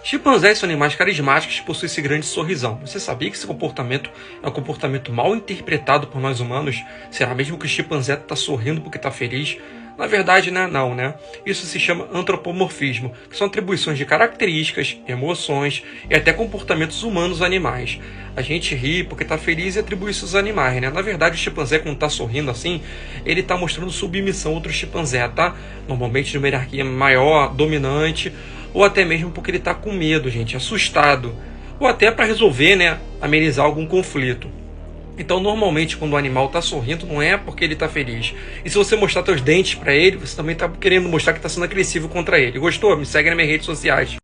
Chimpanzés são animais carismáticos que possuem esse grande sorrisão. Você sabia que esse comportamento é um comportamento mal interpretado por nós humanos? Será mesmo que o chimpanzé está sorrindo porque está feliz? Na verdade, não, né? Isso se chama antropomorfismo, que são atribuições de características, emoções e até comportamentos humanos a animais. A gente ri porque está feliz e atribui isso aos animais, né? Na verdade, o chimpanzé, quando está sorrindo assim, ele está mostrando submissão a outro chimpanzé, tá? Normalmente de uma hierarquia maior, dominante, ou até mesmo porque ele está com medo, gente, assustado, ou até para resolver, né, amenizar algum conflito. Então, normalmente, quando o animal está sorrindo, não é porque ele está feliz. E se você mostrar seus dentes para ele, você também está querendo mostrar que está sendo agressivo contra ele. Gostou? Me segue nas minhas redes sociais.